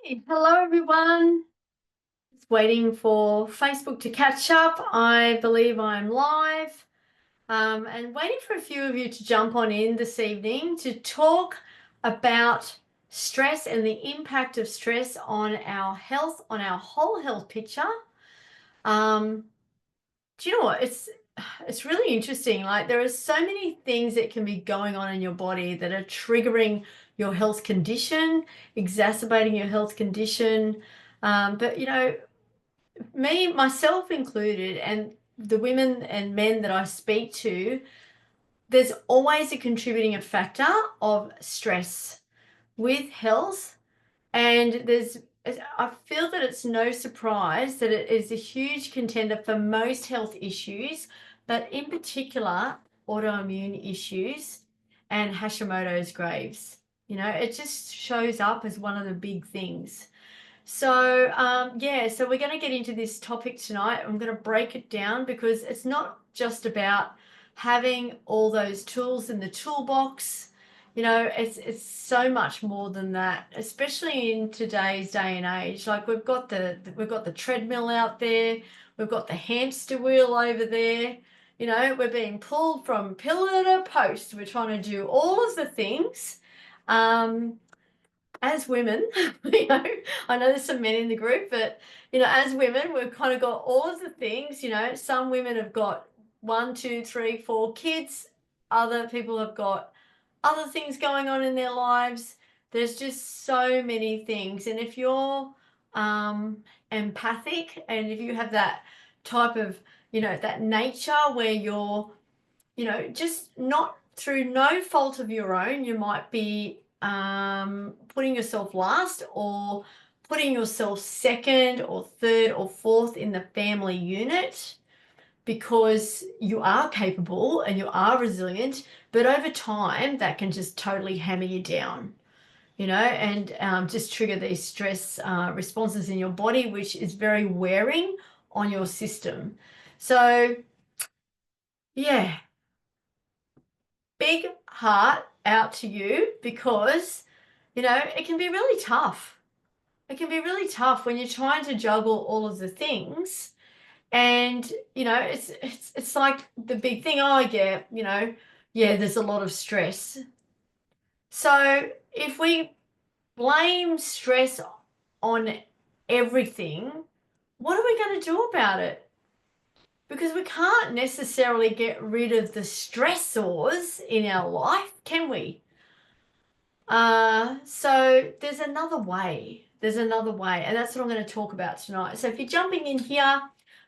Hello everyone. Just waiting for Facebook to catch up. I believe I'm live, and waiting for a few of you to jump on in this evening to talk about stress and the impact of stress on our health, on our whole health picture. Um, do you know what? It's really interesting. Like there are so many things that can be going on in your body that are triggering your health condition, exacerbating your health condition. But me, myself included, and the women and men that I speak to, there's always a contributing factor of stress with health. And I feel that it's no surprise that it is a huge contender for most health issues, but in particular, autoimmune issues and Hashimoto's Graves. It just shows up as one of the big things. So we're going to get into this topic tonight. I'm going to break it down because it's not just about having all those tools in the toolbox. It's so much more than that, especially in today's day and age. Like we've got the treadmill out there, we've got the hamster wheel over there. We're being pulled from pillar to post. We're trying to do all of the things. As women, I know there's some men in the group, but as women, we've kind of got all of the things. Some women have got 1, 2, 3, 4 kids. Other people have got other things going on in their lives. There's just so many things. And if you're empathic and if you have that type of, that nature where you're, just not through no fault of your own, you might be putting yourself last or putting yourself second or third or fourth in the family unit because you are capable and you are resilient, but over time that can just totally hammer you down, and just trigger these stress responses in your body, which is very wearing on your system. So, yeah, big heart out to you because, it can be really tough. It can be really tough when you're trying to juggle all of the things. And, it's like the big thing. Oh, yeah, yeah, there's a lot of stress. So if we blame stress on everything, what are we going to do about it? Because we can't necessarily get rid of the stressors in our life, can we? So there's another way. There's another way, and that's what I'm going to talk about tonight. So if you're jumping in here,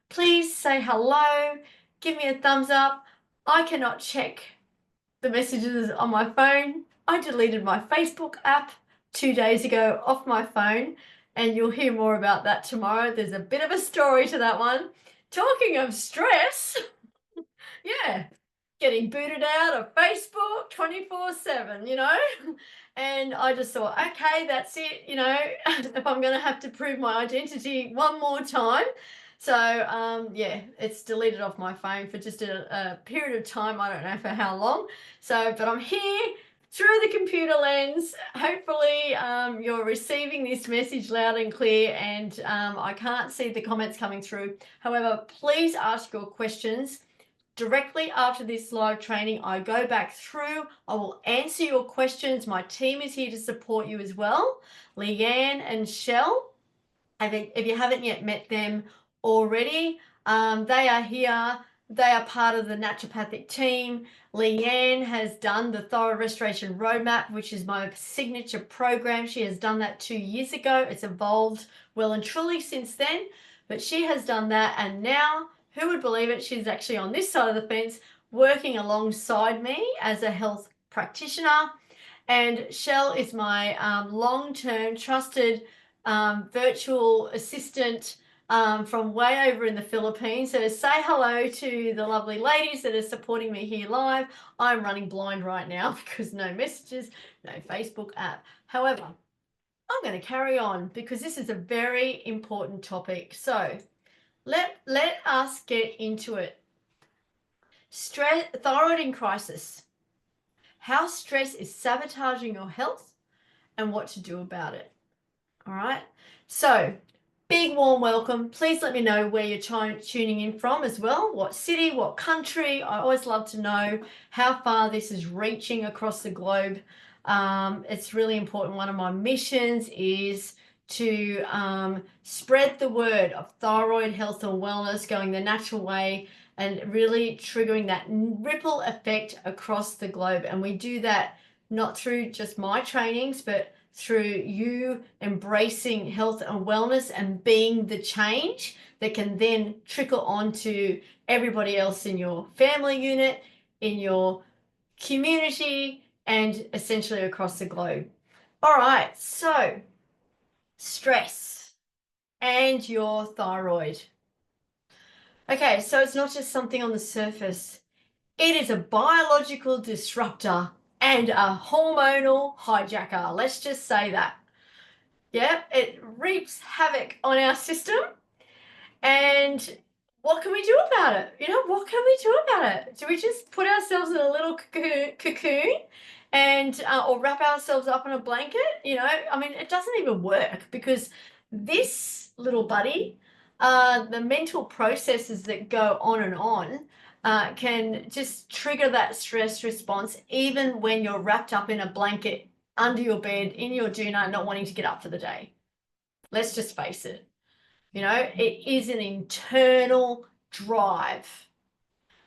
please say hello, give me a thumbs up. I cannot check the messages on my phone. I deleted my Facebook app 2 days ago off my phone, and you'll hear more about that tomorrow. There's a bit of a story to that one. Talking of stress, yeah, getting booted out of Facebook 24/7, And I just thought, okay, that's it, if I'm going to have to prove my identity one more time. So, yeah, it's deleted off my phone for just a period of time. I don't know for how long. So, but I'm here through the computer lens. Hopefully, you're receiving this message loud and clear, and I can't see the comments coming through. However, please ask your questions. Directly after this live training, I go back through, I will answer your questions. My team is here to support you as well. Leanne and Shell, if you haven't yet met them already, they are here. They are part of the naturopathic team. Leanne has done the Thyroid Restoration Roadmap, which is my signature program. She has done that 2 years ago. It's evolved well and truly since then, but she has done that, and now, who would believe it, she's actually on this side of the fence working alongside me as a health practitioner. And Shell is my long-term trusted virtual assistant from way over in the Philippines. So say hello to the lovely ladies that are supporting me here live. I'm running blind right now because no messages, no Facebook app. However, I'm going to carry on because this is a very important topic. So let us get into it. Stress, thyroid in crisis. How stress is sabotaging your health and what to do about it. All right. So, big warm welcome. Please let me know where you're tuning in from as well. What city, what country. I always love to know how far this is reaching across the globe. It's really important. One of my missions is to spread the word of thyroid health and wellness, going the natural way and really triggering that ripple effect across the globe. And we do that not through just my trainings, but through you embracing health and wellness and being the change that can then trickle on to everybody else in your family unit, in your community, and essentially across the globe. All right, so stress and your thyroid. Okay, so it's not just something on the surface. It is a biological disruptor and a hormonal hijacker. Let's just say that. Yeah, it reaps havoc on our system. And what can we do about it? What can we do about it? Do we just put ourselves in a little cocoon and or wrap ourselves up in a blanket? I mean, it doesn't even work because this little buddy, the mental processes that go on and on, can just trigger that stress response even when you're wrapped up in a blanket under your bed in your doona, not wanting to get up for the day. Let's just face it. It is an internal drive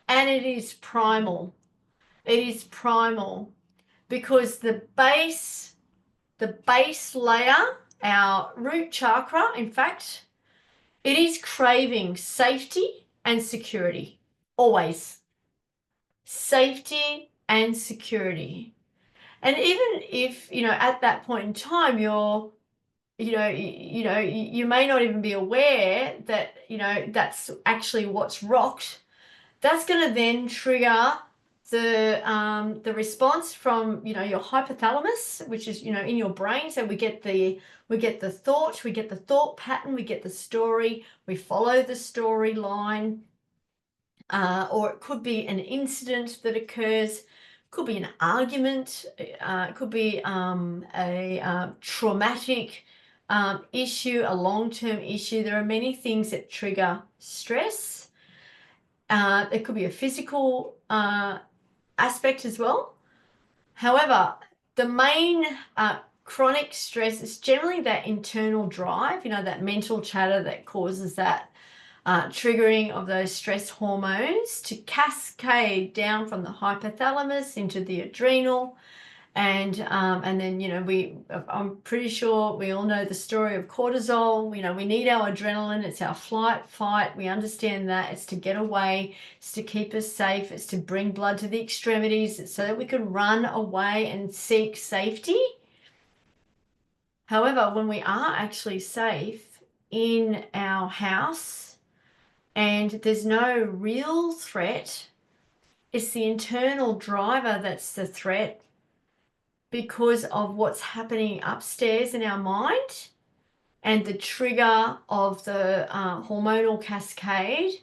and it is primal. It is primal because the base layer, our root chakra, in fact, it is craving safety and security. Always. Safety and security. And even if, at that point in time, you may not even be aware that, that's actually what's rocked. That's going to then trigger the response from, your hypothalamus, which is, in your brain. So we get the thought pattern, we get the story, we follow the storyline, or it could be an incident that occurs. Could be an argument, it could be a traumatic issue, a long-term issue. There are many things that trigger stress. It could be a physical aspect as well. However, the main chronic stress is generally that internal drive, that mental chatter that causes that triggering of those stress hormones to cascade down from the hypothalamus into the adrenal. And then, I'm pretty sure we all know the story of cortisol. We need our adrenaline. It's our flight, fight. We understand that. It's to get away. It's to keep us safe. It's to bring blood to the extremities. It's so that we can run away and seek safety. However, when we are actually safe in our house and there's no real threat, it's the internal driver that's the threat, because of what's happening upstairs in our mind and the trigger of the hormonal cascade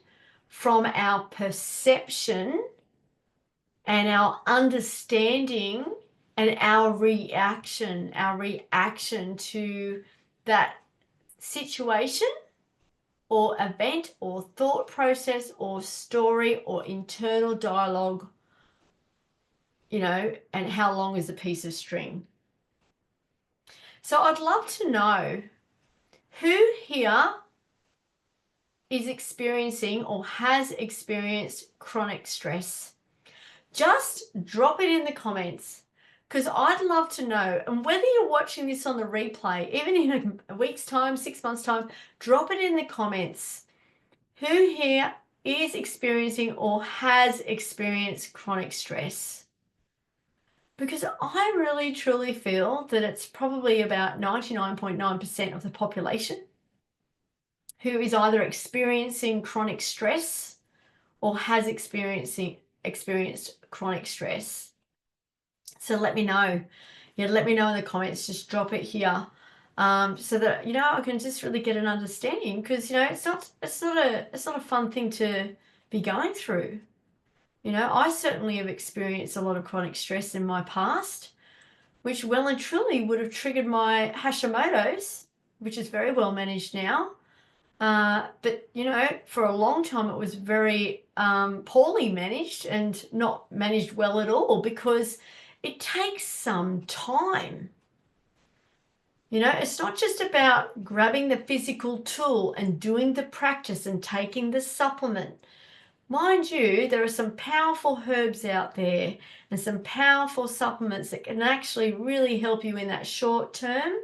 from our perception and our understanding and our reaction to that situation or event or thought process or story or internal dialogue, and how long is a piece of string. So I'd love to know who here is experiencing or has experienced chronic stress. Just drop it in the comments because I'd love to know. And whether you're watching this on the replay, even in a week's time, 6 months' time, drop it in the comments. Who here is experiencing or has experienced chronic stress? Because I really truly feel that it's probably about 99.9% of the population who is either experiencing chronic stress or has experienced chronic stress. So let me know. Let me know in the comments. Just drop it here, so that I can just really get an understanding. Because it's not a fun thing to be going through. I certainly have experienced a lot of chronic stress in my past, which well and truly would have triggered my Hashimoto's which is very well managed now. But, you know, for a long time it was very poorly managed and not managed well at all, because it takes some time. You know, it's not just about grabbing the physical tool and doing the practice and taking the supplement. Mind you, there are some powerful herbs out there and some powerful supplements that can actually really help you in that short term,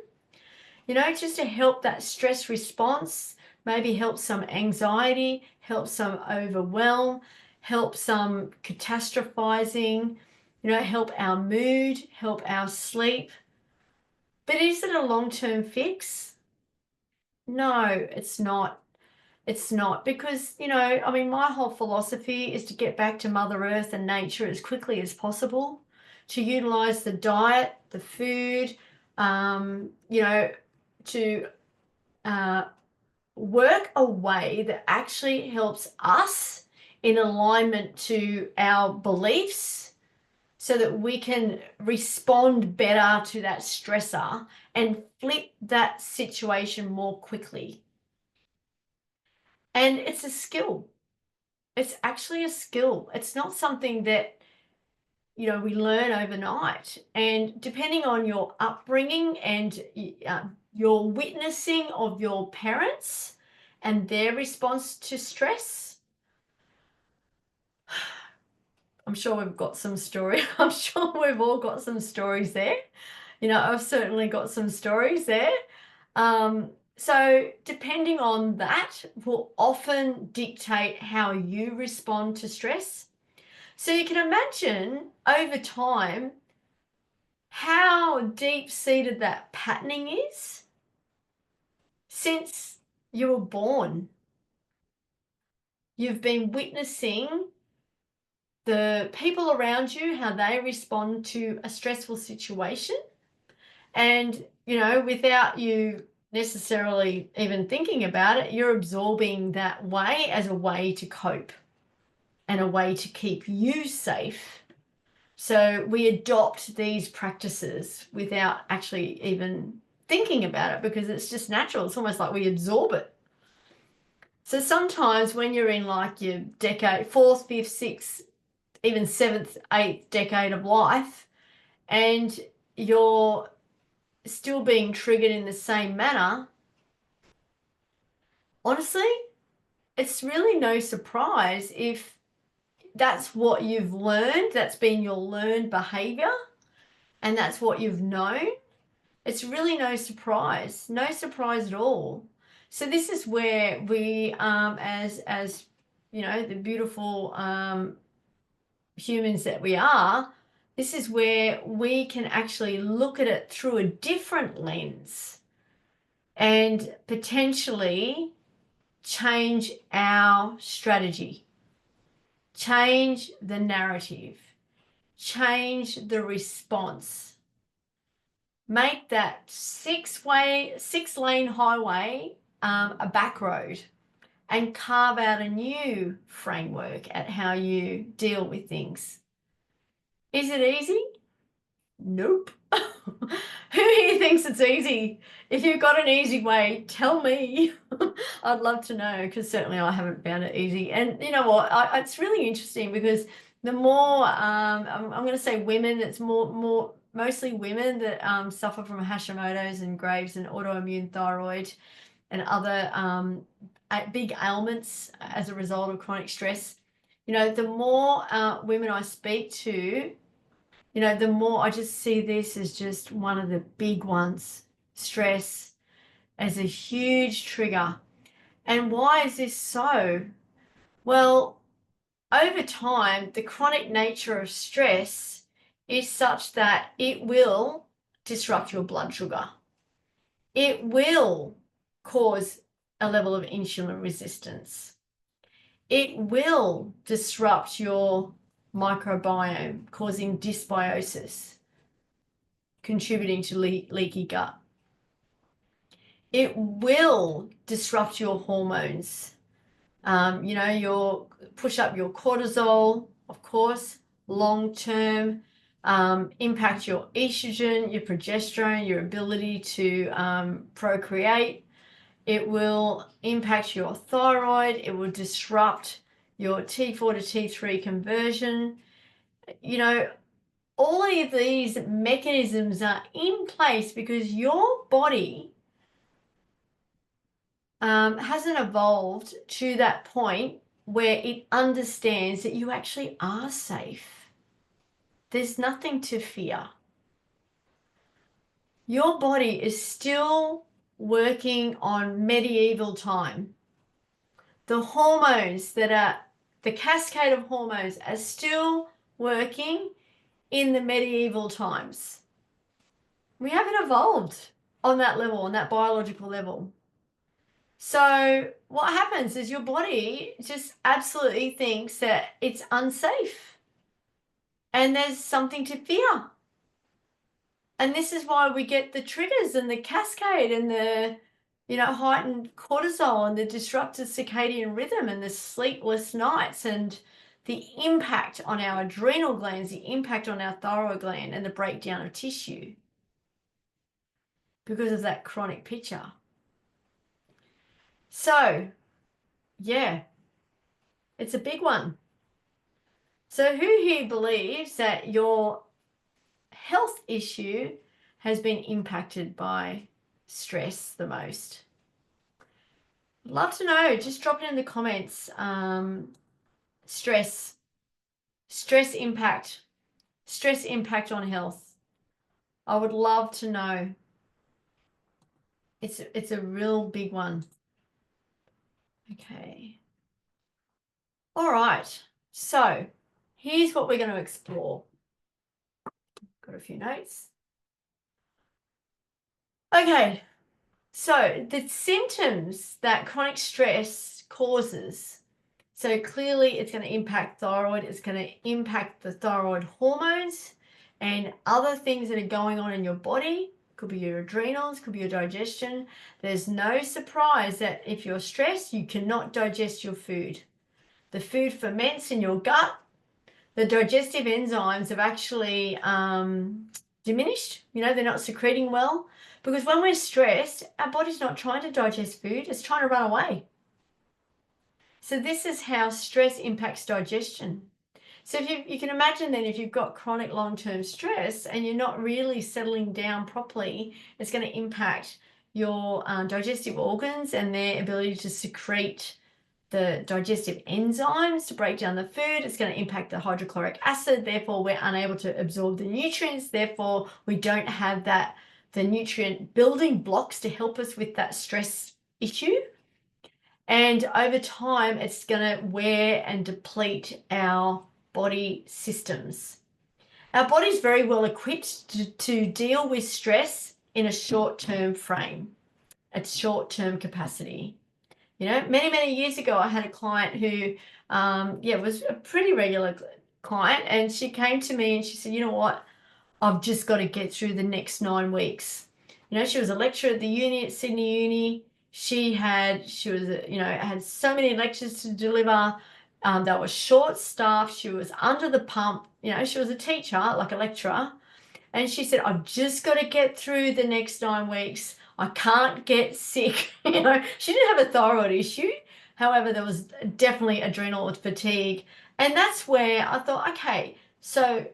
you know, just to help that stress response, maybe help some anxiety, help some overwhelm, help some catastrophizing, you know, help our mood, help our sleep. But is it a long-term fix? No, it's not. It's not, because, you know, I mean, my whole philosophy is to get back to Mother Earth and nature as quickly as possible, to utilize the diet, the food, you know, to work a way that actually helps us in alignment to our beliefs, so that we can respond better to that stressor and flip that situation more quickly. And it's a skill. It's actually a skill. It's not something that, you know, we learn overnight. And depending on your upbringing and your witnessing of your parents and their response to stress, I'm sure we've got some story. I'm sure we've all got some stories there. You know, I've certainly got some stories there. So depending on that will often dictate how you respond to stress. So you can imagine over time how deep-seated that patterning is since you were born. You've been witnessing the people around you, how they respond to a stressful situation. And, you know, without you necessarily even thinking about it, you're absorbing that way as a way to cope and a way to keep you safe. So we adopt these practices without actually even thinking about it, because it's just natural. It's almost like we absorb it. So sometimes when you're in like your decade, fourth, fifth, sixth, even seventh, eighth decade of life, and you're still being triggered in the same manner, honestly, it's really no surprise if that's what you've learned, that's been your learned behavior, and that's what you've known. It's really no surprise at all. So this is where we, as you know, the beautiful humans that we are, this is where we can actually look at it through a different lens and potentially change our strategy, change the narrative, change the response, make that six-lane highway a back road, and carve out a new framework at how you deal with things. Is it easy? Nope. Who here thinks it's easy? If you've got an easy way, tell me. I'd love to know, because certainly I haven't found it easy. And you know what? It's really interesting, because the more I'm going to say women, it's mostly women that suffer from Hashimoto's and Graves' and autoimmune thyroid and other big ailments as a result of chronic stress. You know, the more women I speak to, you know, the more I just see this as just one of the big ones, stress as a huge trigger. And why is this so? Well, over time, the chronic nature of stress is such that it will disrupt your blood sugar. It will cause a level of insulin resistance. It will disrupt your microbiome, causing dysbiosis, contributing to leaky gut. It will disrupt your hormones. You know, push up your cortisol, of course, long term, impact your estrogen, your progesterone, your ability to procreate. It will impact your thyroid. It will disrupt your T4 to T3 conversion. You know, all of these mechanisms are in place because your body hasn't evolved to that point where it understands that you actually are safe. There's nothing to fear. Your body is still working on medieval time. The hormones the cascade of hormones are still working in the medieval times. We haven't evolved on that level, on that biological level. So what happens is your body just absolutely thinks that it's unsafe and there's something to fear. And this is why we get the triggers and the cascade and the, heightened cortisol and the disrupted circadian rhythm and the sleepless nights and the impact on our adrenal glands, the impact on our thyroid gland and the breakdown of tissue because of that chronic picture. So, yeah, it's a big one. So who here believes that your health issue has been impacted by stress the most? Love to know. Just drop it in the comments. Stress impact on health. I would love to know. It's a real big one. Okay. All right. So here's what we're going to explore. Got a few notes. Okay. So the symptoms that chronic stress causes, so clearly it's going to impact thyroid, it's going to impact the thyroid hormones and other things that are going on in your body. Could be your adrenals, could be your digestion. There's no surprise that if you're stressed, you cannot digest your food. The food ferments in your gut. The digestive enzymes have actually diminished. They're not secreting well. Because when we're stressed, our body's not trying to digest food, it's trying to run away. So this is how stress impacts digestion. So if you can imagine then if you've got chronic long-term stress and you're not really settling down properly, it's going to impact your digestive organs and their ability to secrete the digestive enzymes to break down the food. It's going to impact the hydrochloric acid. Therefore, we're unable to absorb the nutrients. Therefore, we don't have the nutrient building blocks to help us with that stress issue. And over time, it's going to wear and deplete our body systems. Our body's very well equipped to deal with stress in a short-term frame, a short-term capacity. Many, many years ago, I had a client who, was a pretty regular client, and she came to me and she said, you know what, I've just got to get through the next 9 weeks. She was a lecturer at the uni, at Sydney Uni. She had so many lectures to deliver. They were short-staffed. She was under the pump. She was a teacher, like a lecturer. And she said, I've just got to get through the next 9 weeks. I can't get sick. She didn't have a thyroid issue. However, there was definitely adrenal fatigue. And that's where I thought, okay, so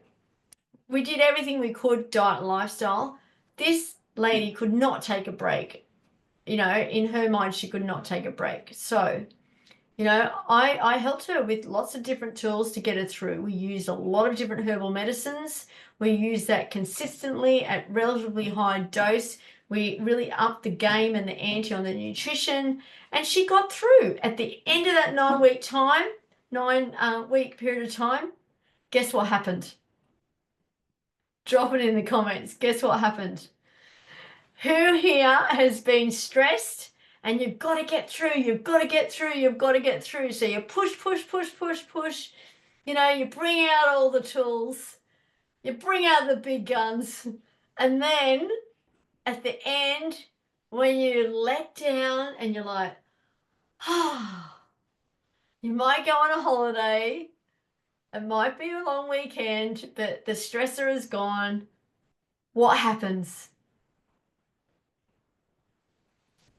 we did everything we could, diet and lifestyle. This lady could not take a break. In her mind, she could not take a break. So, I helped her with lots of different tools to get her through. We used a lot of different herbal medicines. We used that consistently at relatively high dose. We really upped the game and the ante on the nutrition. And she got through. At the end of that 9-week period of time, guess what happened? Drop it in the comments. Guess what happened? Who here has been stressed and you've got to get through, you've got to get through, you've got to get through. So you push. You bring out all the tools, you bring out the big guns, and then at the end, when you let down and you're like, you might go on a holiday, It might be a long weekend, but the stressor is gone. What happens?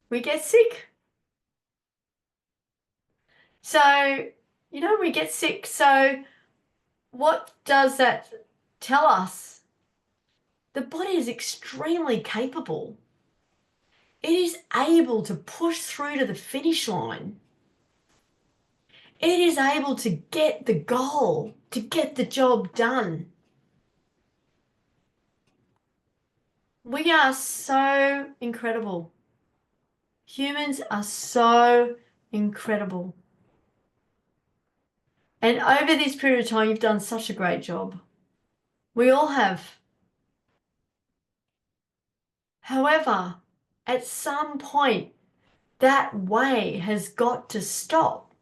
We get sick. So, we get sick. So, what does that tell us? The body is extremely capable. It is able to push through to the finish line. It is able to get the goal, to get the job done. We are so incredible. Humans are so incredible. And over this period of time, you've done such a great job. We all have. However, at some point, that way has got to stop,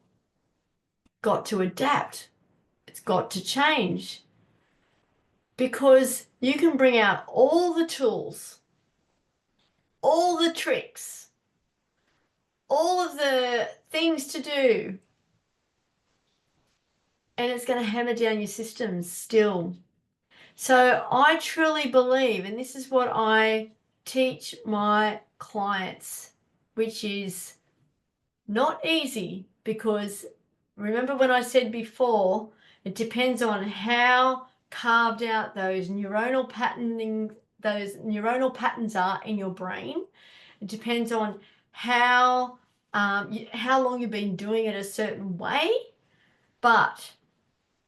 got to adapt, it's got to change. Because you can bring out all the tools, all the tricks, all of the things to do, and it's going to hammer down your systems still. So I truly believe, and this is what I teach my clients, which is not easy, because remember when I said before, it depends on how carved out those neuronal patterns are in your brain. It depends on how long you've been doing it a certain way. But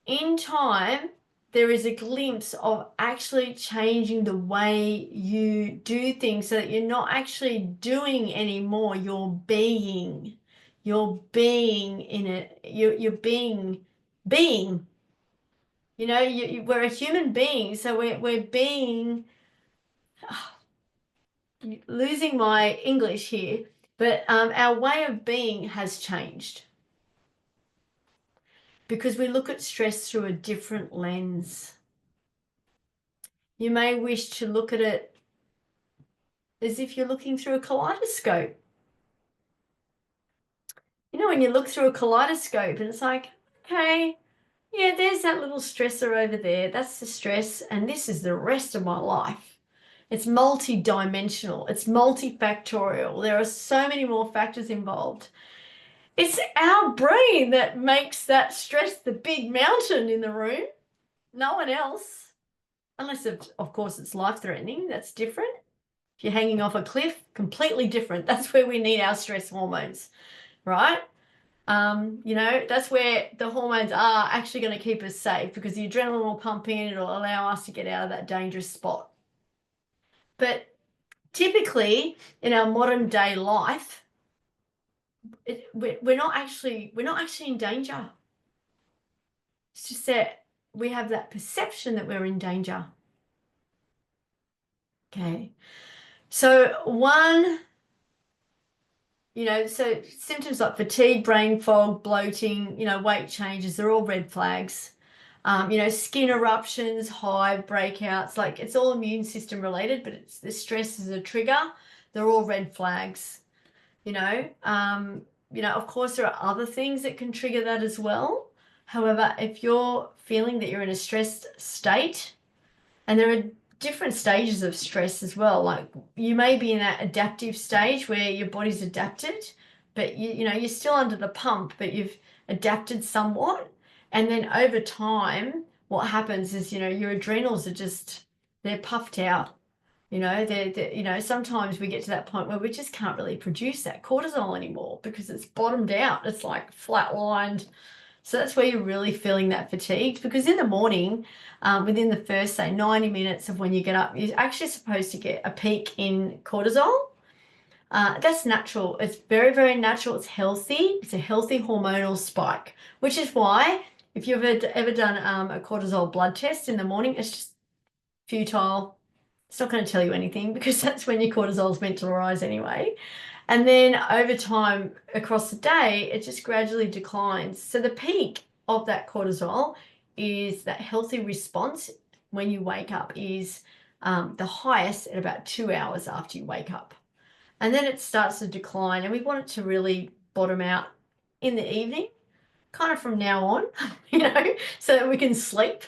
in time, there is a glimpse of actually changing the way you do things so that you're not actually doing anymore, you're being. You're being in it. You're being. We're a human being, so we're being. Losing my English here, but our way of being has changed because we look at stress through a different lens. You may wish to look at it as if you're looking through a kaleidoscope. When you look through a kaleidoscope and it's like, okay, yeah, there's that little stressor over there. That's the stress, and this is the rest of my life. It's multi-dimensional. It's multifactorial. There are so many more factors involved. It's our brain that makes that stress the big mountain in the room. No one else. Unless, of course, it's life-threatening. That's different. If you're hanging off a cliff, completely different. That's where we need our stress hormones, right? That's where the hormones are actually going to keep us safe, because the adrenaline will pump in. It'll allow us to get out of that dangerous spot. But typically in our modern day life, we're not actually in danger. It's just that we have that perception that we're in danger. Okay. So so symptoms like fatigue, brain fog, bloating, weight changes, they're all red flags. Skin eruptions, hive breakouts, like it's all immune system related, but it's the stress is a trigger. They're all red flags. Of course, there are other things that can trigger that as well. However, if you're feeling that you're in a stressed state, and there are different stages of stress as well, like you may be in that adaptive stage where your body's adapted, but you're still under the pump, but you've adapted somewhat. And then over time, what happens is, your adrenals are they're puffed out. Sometimes we get to that point where we just can't really produce that cortisol anymore because it's bottomed out. It's like flatlined. So that's where you're really feeling that fatigue, because in the morning, within the first, say, 90 minutes of when you get up, you're actually supposed to get a peak in cortisol. That's natural. It's very, very natural. It's healthy. It's a healthy hormonal spike, which is why if you've ever done a cortisol blood test in the morning, it's just futile. It's not going to tell you anything, because that's when your cortisol is meant to rise anyway. And then over time across the day, it just gradually declines. So the peak of that cortisol is that healthy response when you wake up is the highest at about 2 hours after you wake up. And then it starts to decline, and we want it to really bottom out in the evening. kind of from now on, so that we can sleep.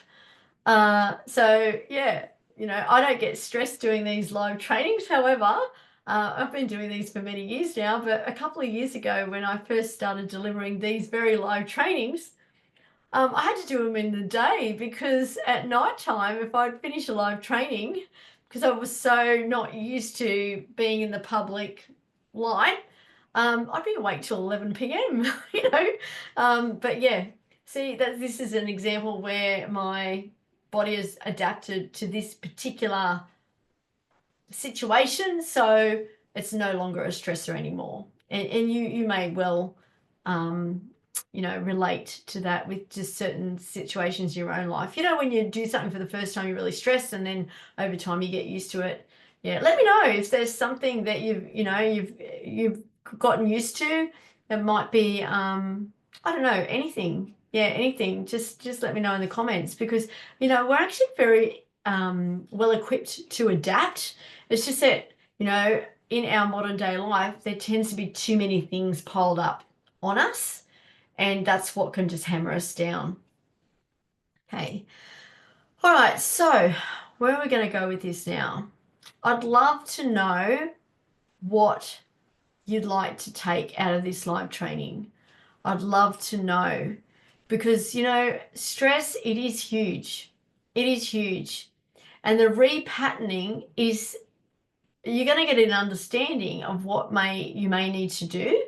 So yeah, I don't get stressed doing these live trainings. However, I've been doing these for many years now, but a couple of years ago when I first started delivering these very live trainings, I had to do them in the day because at night time, if I'd finish a live training, because I was so not used to being in the public light, I'd be awake till 11 p.m., But yeah, see, that this is an example where my body has adapted to this particular situation, so it's no longer a stressor anymore. And you may well relate to that with just certain situations in your own life. When you do something for the first time, you're really stressed, and then over time you get used to it. Yeah, let me know if there's something that you've gotten used to. That might be I don't know, anything. Yeah, anything. Just let me know in the comments, because we're actually very well equipped to adapt. It's just that in our modern day life there tends to be too many things piled up on us, and that's what can just hammer us down. Okay. All right, so where are we going to go with this now? I'd love to know what you'd like to take out of this live training. I'd love to know, because stress, it is huge. It is huge. And the repatterning is, you're going to get an understanding of what you may need to do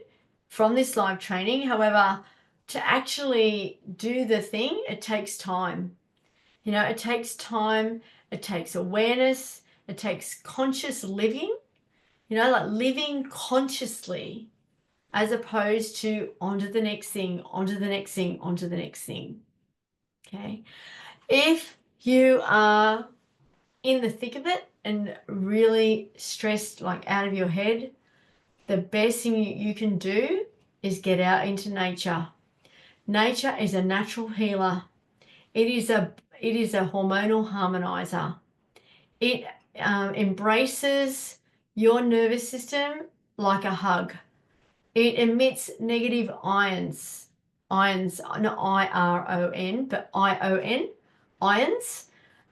from this live training. However, to actually do the thing, it takes time. It takes time, it takes awareness, it takes conscious living, like living consciously, as opposed to onto the next thing, onto the next thing, onto the next thing. Okay. If you are in the thick of it and really stressed, like out of your head, the best thing you can do is get out into nature. Nature is a natural healer. It is a hormonal harmonizer. It embraces your nervous system like a hug. It emits negative ions, not IRON, but ION, ions,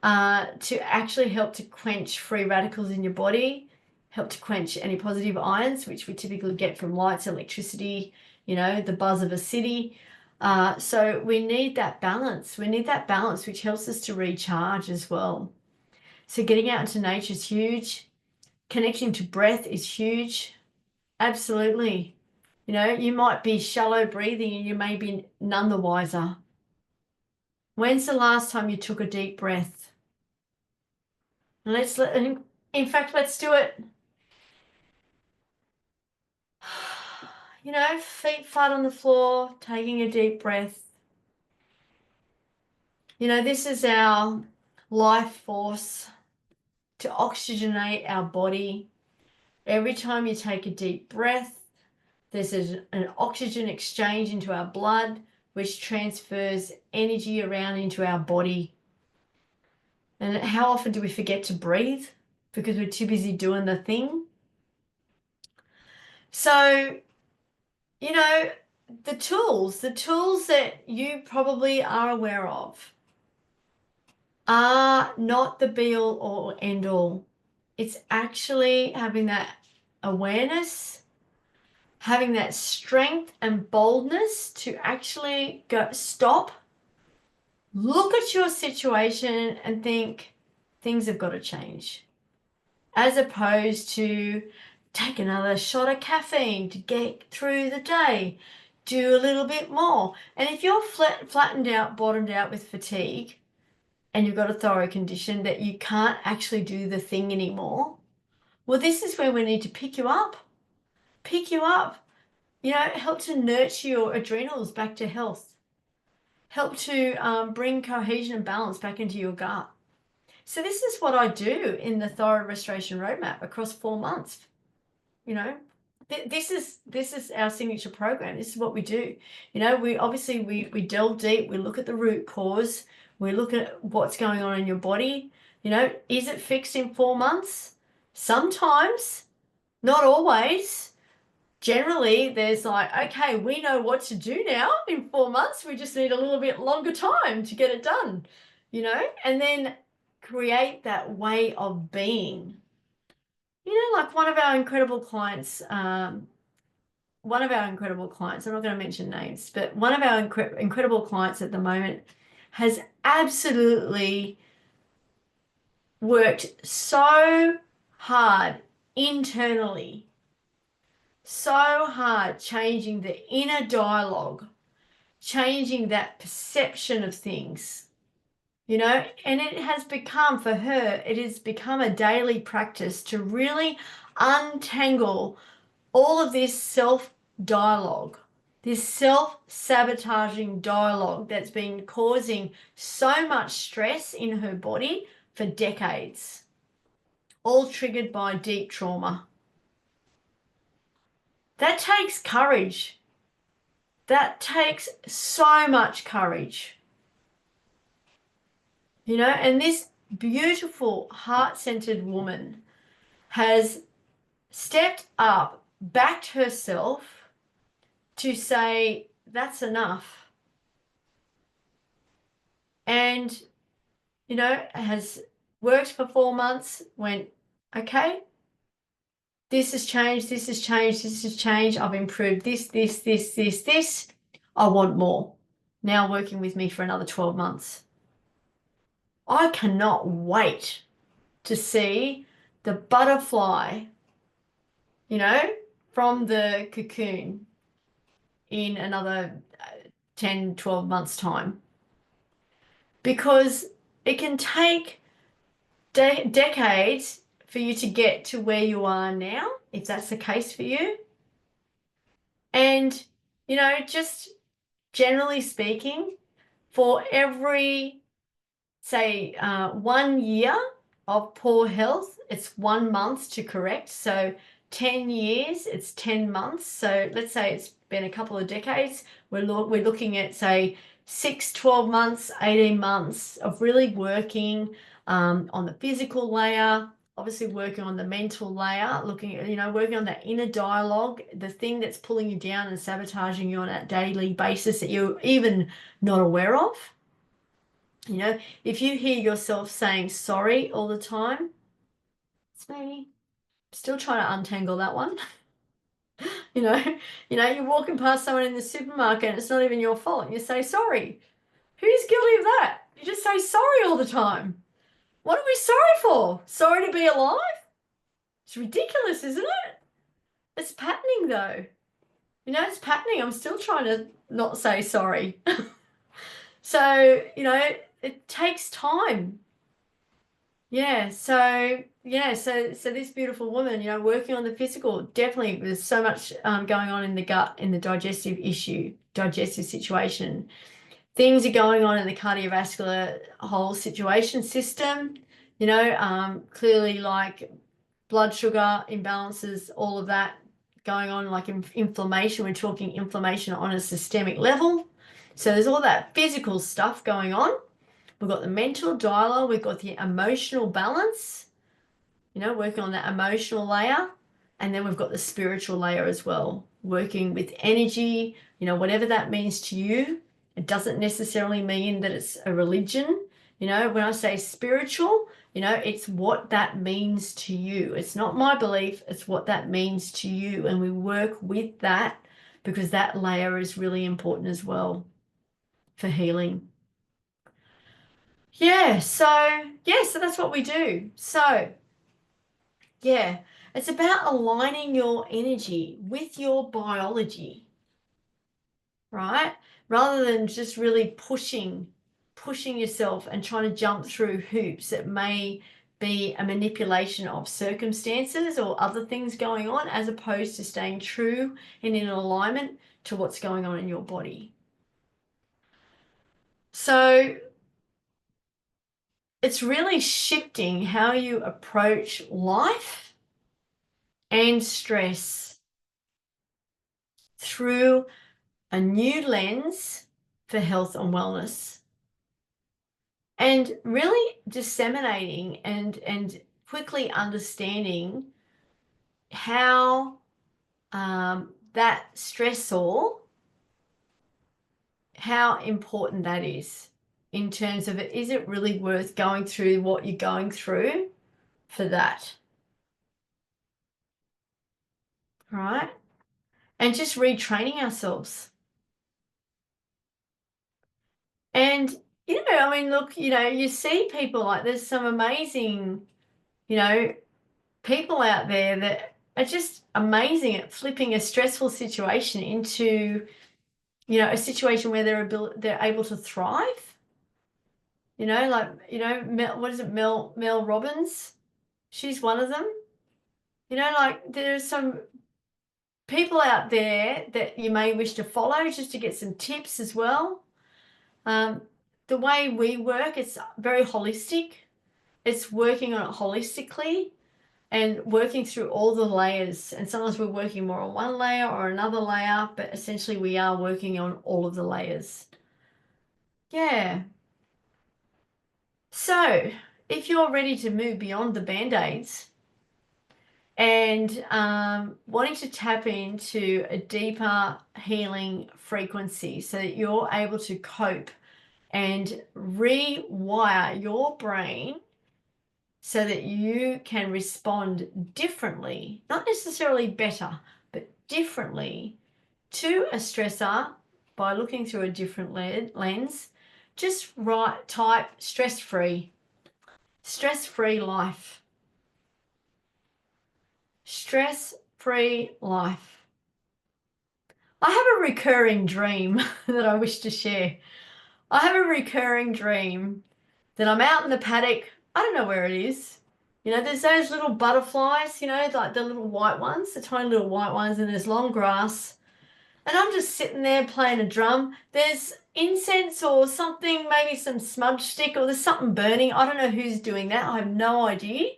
to actually help to quench free radicals in your body, help to quench any positive ions, which we typically get from lights, electricity, the buzz of a city. So we need that balance. We need that balance, which helps us to recharge as well. So getting out into nature is huge. Connecting to breath is huge. Absolutely. You might be shallow breathing and you may be none the wiser. When's the last time you took a deep breath? In fact, let's do it. Feet flat on the floor, taking a deep breath. This is our life force to oxygenate our body. Every time you take a deep breath, there's an oxygen exchange into our blood, which transfers energy around into our body. And how often do we forget to breathe because we're too busy doing the thing? So, the tools that you probably are aware of are not the be all or end all. It's actually having that awareness, having that strength and boldness to actually stop, look at your situation and think things have got to change, as opposed to take another shot of caffeine to get through the day, do a little bit more. And if you're flattened out, bottomed out with fatigue, and you've got a thyroid condition that you can't actually do the thing anymore, well, this is where we need to pick you up, help to nurture your adrenals back to health, help to bring cohesion and balance back into your gut. So this is what I do in the thyroid restoration roadmap across 4 months. This is our signature program. This is what we do. We obviously we delve deep. We look at the root cause. We look at what's going on in your body. Is it fixed in 4 months? Sometimes, not always. generally there's like, okay, we know what to do now in 4 months. We just need a little bit longer time to get it done, and then create that way of being. Like one of our incredible clients, I'm not going to mention names, but one of our incredible clients at the moment has absolutely worked so hard internally, so hard changing the inner dialogue, changing that perception of things, and it has become, for her, it has become a daily practice to really untangle all of this self-dialogue, this self-sabotaging dialogue that's been causing so much stress in her body for decades, all triggered by deep trauma. That takes courage. That takes so much courage. And this beautiful, heart-centered woman has stepped up, backed herself to say, that's enough. And, has worked for 4 months, went, okay, this has changed, this has changed, this has changed. I've improved this. I want more. Now working with me for another 12 months. I cannot wait to see the butterfly, from the cocoon in another 10, 12 months' time. Because it can take decades for you to get to where you are now, if that's the case for you. And, just generally speaking, for every, say, 1 year of poor health, it's 1 month to correct. So 10 years, it's 10 months. So let's say it's been a couple of decades. We're looking at, say, 6, 12 months, 18 months of really working on the physical layer, obviously working on the mental layer, looking at, working on that inner dialogue, the thing that's pulling you down and sabotaging you on a daily basis that you're even not aware of. If you hear yourself saying sorry all the time, it's me. I'm still trying to untangle that one. You're walking past someone in the supermarket and it's not even your fault. And you say sorry. Who's guilty of that? You just say sorry all the time. What are we sorry for? Sorry to be alive? It's ridiculous, isn't it? It's patterning though. It's patterning. I'm still trying to not say sorry. So, it takes time. So this beautiful woman, working on the physical, definitely there's so much going on in the gut, in the digestive situation. Things are going on in the cardiovascular whole system, clearly like blood sugar imbalances, all of that going on, like inflammation. We're talking inflammation on a systemic level. So there's all that physical stuff going on. We've got the mental dialogue, we've got the emotional balance, working on that emotional layer. And then we've got the spiritual layer as well, working with energy, whatever that means to you. It doesn't necessarily mean that it's a religion. When I say spiritual, it's what that means to you. It's not my belief, it's what that means to you. And we work with that because that layer is really important as well for healing. So that's what we do. So, it's about aligning your energy with your biology, right? Rather than just really pushing yourself and trying to jump through hoops that may be a manipulation of circumstances or other things going on, as opposed to staying true and in alignment to what's going on in your body. So it's really shifting how you approach life and stress through a new lens for health and wellness, and really disseminating and quickly understanding how that stressor, how important that is in terms of is it really worth going through what you're going through for that, right? And just retraining ourselves. And, I mean, look, you see people like there's some amazing, people out there that are just amazing at flipping a stressful situation into, a situation where they're able to thrive. Like, what is it, Mel Robbins? She's one of them. Like there's some people out there that you may wish to follow just to get some tips as well. The way we work, it's very holistic. It's working on it holistically and working through all the layers. And sometimes we're working more on one layer or another layer, but essentially we are working on all of the layers. Yeah. So if you're ready to move beyond the Band-Aids and wanting to tap into a deeper healing frequency so that you're able to cope and rewire your brain so that you can respond differently, not necessarily better, but differently to a stressor by looking through a different lens. Just type stress-free life. Stress-free life. I have a recurring dream that I wish to share. I have a recurring dream that I'm out in the paddock. I don't know where it is. There's those little butterflies, like the little white ones, the tiny little white ones, and there's long grass. And I'm just sitting there playing a drum. There's incense or something, maybe some smudge stick, or there's something burning. I don't know who's doing that. I have no idea.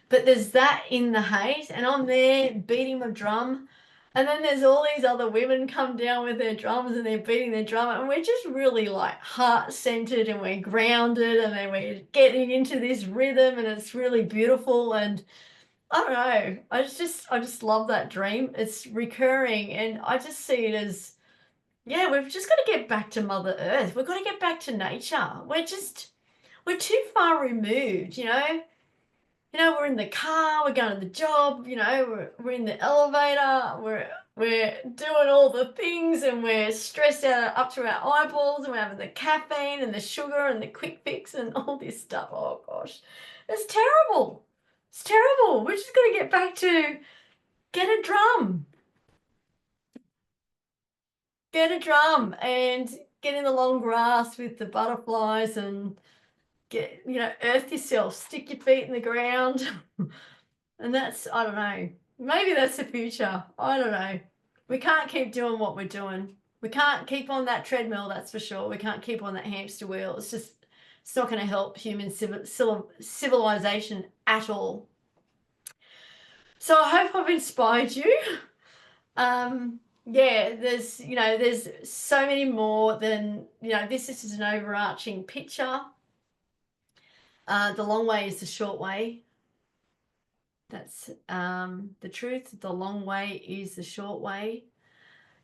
But there's that in the haze, and I'm there beating my drum. And then there's all these other women come down with their drums and they're beating their drum. And we're just really like heart-centered and we're grounded and then we're getting into this rhythm and it's really beautiful. And I don't know, I just love that dream. It's recurring and I just see it as, yeah, we've just got to get back to Mother Earth. We've got to get back to nature. We're too far removed, we're in the car, we're going to the job, we're in the elevator, we're doing all the things and we're stressed out up to our eyeballs and we're having the caffeine and the sugar and the quick fix and all this stuff. Oh gosh, it's terrible. It's terrible. We're just going to get back to get a drum. Get a drum and get in the long grass with the butterflies and get, earth yourself, stick your feet in the ground. And that's, I don't know, maybe that's the future. I don't know. We can't keep doing what we're doing. We can't keep on that treadmill, that's for sure. We can't keep on that hamster wheel. It's not going to help human civilization at all. So I hope I've inspired you. Yeah, there's so many more than, this is just an overarching picture. The long way is the short way. That's the truth. The long way is the short way.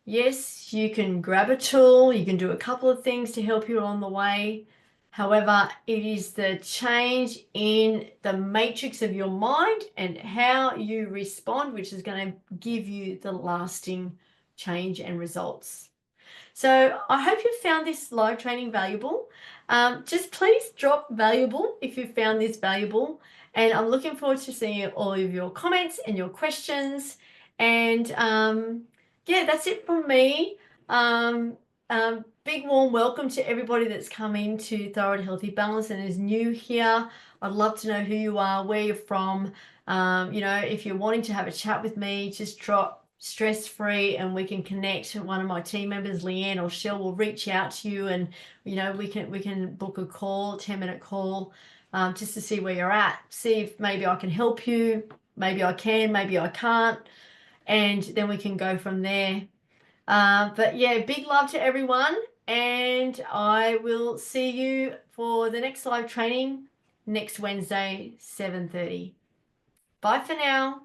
Yes, you can grab a tool, you can do a couple of things to help you along the way. However, it is the change in the matrix of your mind and how you respond, which is going to give you the lasting change and results. So I hope you found this live training valuable. Just please drop valuable if you found this valuable. And I'm looking forward to seeing all of your comments and your questions. And yeah, that's it from me. Big warm welcome to everybody that's come into Thyroid Healthy Balance and is new here. I'd love to know who you are, where you're from. If you're wanting to have a chat with me, just drop stress-free and we can connect. One of my team members, Leanne or Shell, will reach out to you and we can book a call, 10-minute call, just to see where you're at, see if maybe I can help you, maybe I can, maybe I can't, and then we can go from there. But yeah, big love to everyone, and I will see you for the next live training next Wednesday, 7:30. Bye for now.